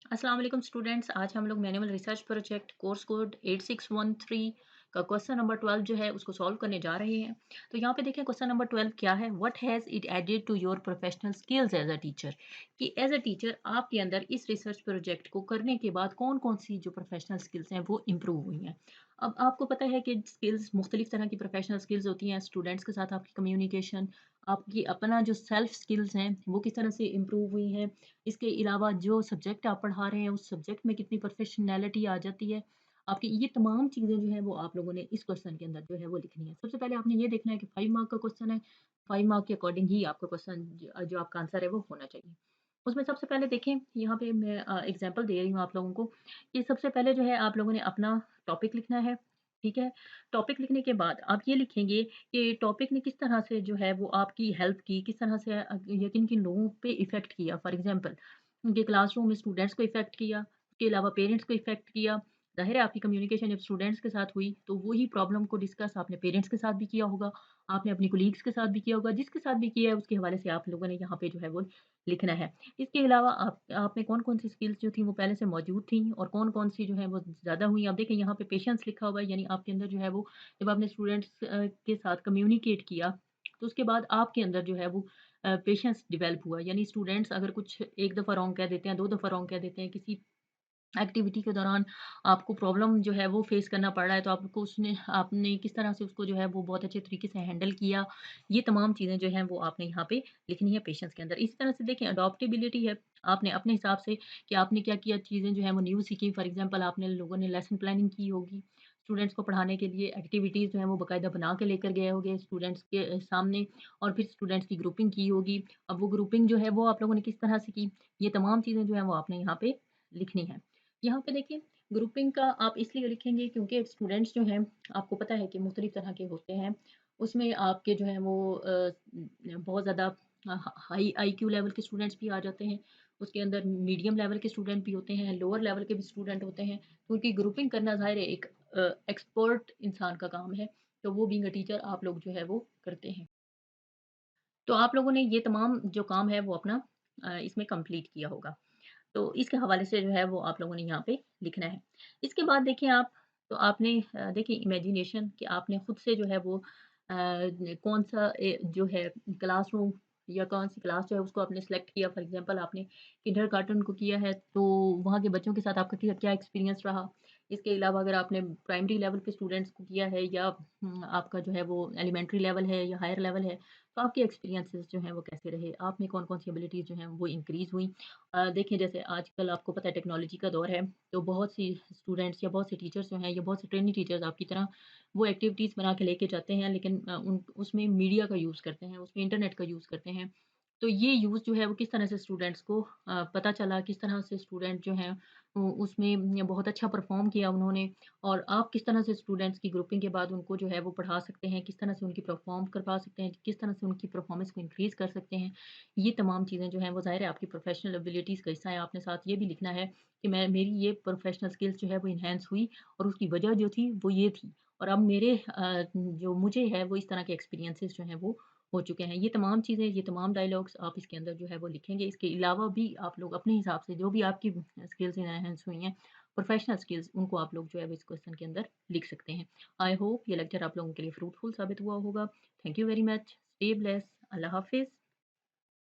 अस्सलाम वालेकुम स्टूडेंट्स। आज हम लोग manual research project course code 8613 का क्वेश्चन नंबर 12 जो है उसको सॉल्व करने जा रहे हैं। तो यहाँ पे देखें क्वेश्चन नंबर 12 क्या है। What has it added to your professional skills as a teacher, कि एज अ टीचर आपके अंदर इस रिसर्च प्रोजेक्ट को करने के बाद कौन कौन सी जो प्रोफेशनल स्किल्स हैं वो इम्प्रूव हुई हैं। अब आपको पता है कि स्किल्स मुख्तलिफ तरह की प्रोफेशनल स्किल्स होती हैं। स्टूडेंट्स के साथ आपकी कम्युनिकेशन, आपकी अपना जो सेल्फ स्किल्स हैं वो किस तरह से इम्प्रूव हुई हैं। इसके अलावा जो सब्जेक्ट आप पढ़ा रहे हैं, उस सब्जेक्ट में कितनी प्रोफ़ेशनैलिटी आ जाती है, आपकी ये तमाम चीज़ें जो हैं वो आप लोगों ने इस क्वेश्चन के अंदर जो है वो लिखनी है। सबसे पहले आपने ये देखना है कि 5 मार्क का क्वेश्चन है, 5 मार्क के अकॉर्डिंग ही आपका क्वेश्चन जो आपका आंसर है वो होना चाहिए। उसमें सबसे पहले देखें, यहाँ पे मैं एग्ज़ाम्पल दे रही हूँ आप लोगों को, कि सबसे पहले जो है आप लोगों ने अपना टॉपिक लिखना है, ठीक है? टॉपिक लिखने के बाद आप ये लिखेंगे कि टॉपिक ने किस तरह से जो है वो आपकी हेल्प की, किस तरह से या किन-किन लोगों पे इफ़ेक्ट किया। फॉर एग्ज़ाम्पल, उनके क्लासरूम में स्टूडेंट्स को इफ़ेक्ट किया, उसके अलावा पेरेंट्स को इफ़ेक्ट किया। ज़ाहिर है आपकी कम्युनिकेशन जब स्टूडेंट्स के साथ हुई, तो वही प्रॉब्लम को डिस्कस आपने पेरेंट्स के साथ भी किया होगा, आपने अपनी कोलीग्स के साथ भी किया होगा, जिसके साथ भी किया है उसके हवाले से आप लोगों ने यहाँ पे जो है वो लिखना है। इसके अलावा आप में कौन-कौन सी स्किल्स जो थी वो पहले से मौजूद थी और कौन-कौन सी जो है वो ज़्यादा हुई। अब देखें यहाँ पे पेशेंस लिखा हुआ है, यानी आपके अंदर जो है वो जब आपने स्टूडेंट्स के साथ कम्युनिकेट किया, तो उसके बाद आपके अंदर जो है वो पेशेंस डेवलप हुआ। यानी स्टूडेंट्स अगर कुछ 1 दफ़ा रॉन्ग कह देते हैं, 2 दफ़ा रॉन्ग कह देते हैं, किसी एक्टिविटी के दौरान आपको प्रॉब्लम जो है वो फेस करना पड़ रहा है, तो आपको उसने आपने किस तरह से उसको जो है वो बहुत अच्छे तरीके से हैंडल किया। ये तमाम चीज़ें जो हैं वो आपने यहाँ पे लिखनी है पेशेंस के अंदर। इसी तरह से देखें, अडॉप्टेबिलिटी है, आपने अपने हिसाब से कि आपने क्या किया, चीज़ें जो हैं वो न्यू सीखी। फॉर एग्ज़ाम्पल, आपने लोगों ने लेसन प्लानिंग की होगी, स्टूडेंट्स को पढ़ाने के लिए एक्टिविटीज़ जो हैं वो बाकायदा बना के लेकर गए होंगे स्टूडेंट्स के सामने, और फिर स्टूडेंट्स की ग्रुपिंग की होगी। अब वो ग्रुपिंग जो है वो आप लोगों ने किस तरह से की, ये तमाम चीज़ें जो हैं वो आपने यहाँ पे लिखनी है। यहाँ पे देखिए, ग्रुपिंग का आप इसलिए लिखेंगे क्योंकि स्टूडेंट्स जो हैं, आपको पता है कि मुख्तलिफ तरह के होते हैं। उसमें आपके जो हैं वो बहुत ज़्यादा हाई आईक्यू लेवल के स्टूडेंट्स भी आ जाते हैं। उसके अंदर मीडियम लेवल के स्टूडेंट भी होते हैं, लोअर लेवल के भी स्टूडेंट होते हैं। तो उनकी ग्रुपिंग करना ज़ाहिर है एक एक्सपर्ट इंसान का काम है। तो वो बीइंग अ टीचर आप लोग जो है वो करते हैं। तो आप लोगों ने ये तमाम जो काम है वो अपना इसमें कंप्लीट किया होगा। तो इसके हवाले से जो है वो आप लोगों ने यहाँ पे लिखना है। इसके बाद देखिए आप, तो आपने देखिए इमेजिनेशन, कि आपने खुद से जो है वो कौन-सा जो है क्लासरूम या कौन-सी क्लास जो है उसको आपने सेलेक्ट किया। फॉर एग्ज़ाम्पल, आपने किंडरगार्टन को किया है, तो वहाँ के बच्चों के साथ आपका क्या क्या एक्सपीरियंस रहा? इसके अलावा अगर आपने प्राइमरी लेवल पे स्टूडेंट्स को किया है, या आपका जो है वो एलिमेंट्री लेवल है या हायर लेवल है, तो आपके एक्सपीरियंसेस जो हैं वो कैसे रहे? आप में कौन-कौन सी एबिलिटीज़ जो हैं वो इंक्रीज़ हुई? देखिए, जैसे आजकल आपको पता है टेक्नोलॉजी का दौर है, तो बहुत सी स्टूडेंट्स या बहुत से टीचर्स जो हैं, या बहुत से ट्रेनी टीचर्स आपकी तरह वो एक्टिविटीज़ बना के लेके जाते हैं, लेकिन उन उसमें मीडिया का यूज़ करते हैं, उसमें इंटरनेट का यूज़ करते हैं। तो ये यूज़ जो है वो किस तरह से स्टूडेंट्स को पता चला, किस तरह से स्टूडेंट जो हैं उसमें बहुत अच्छा परफ़ॉर्म किया उन्होंने, और आप किस तरह से स्टूडेंट्स की ग्रुपिंग के बाद उनको जो है वो पढ़ा सकते हैं, किस तरह से उनकी परफ़ॉर्म करवा सकते हैं, किस तरह से उनकी परफ़ॉर्मेंस को इंक्रीज़ कर सकते हैं। ये तमाम चीज़ें जो हैं वो ज़ाहिर है आपकी प्रोफ़ेशनल एबिलिटीज़ का हिस्सा है। आपने साथ ये भी लिखना है कि मैं मेरी ये प्रोफ़ेशनल स्किल्स जो है वो एनहांस हुई, और उसकी वजह जो थी वो ये थी, और अब मेरे जो मुझे है वो इस तरह के एक्सपीरियंसेस जो हैं वो हो चुके हैं। ये तमाम चीज़ें, ये तमाम डायलॉग्स आप इसके अंदर जो है वो लिखेंगे। इसके अलावा भी आप लोग अपने हिसाब से जो भी आपकी स्किल्स एनहांस हुई हैं, प्रोफ़ेशनल स्किल्स, उनको आप लोग जो है वो इस क्वेश्चन के अंदर लिख सकते हैं। आई होप ये लेक्चर आप लोगों के लिए फ्रूटफुल साबित हुआ होगा। Thank you very much. Stay blessed. अल्लाह हाफ़िज़।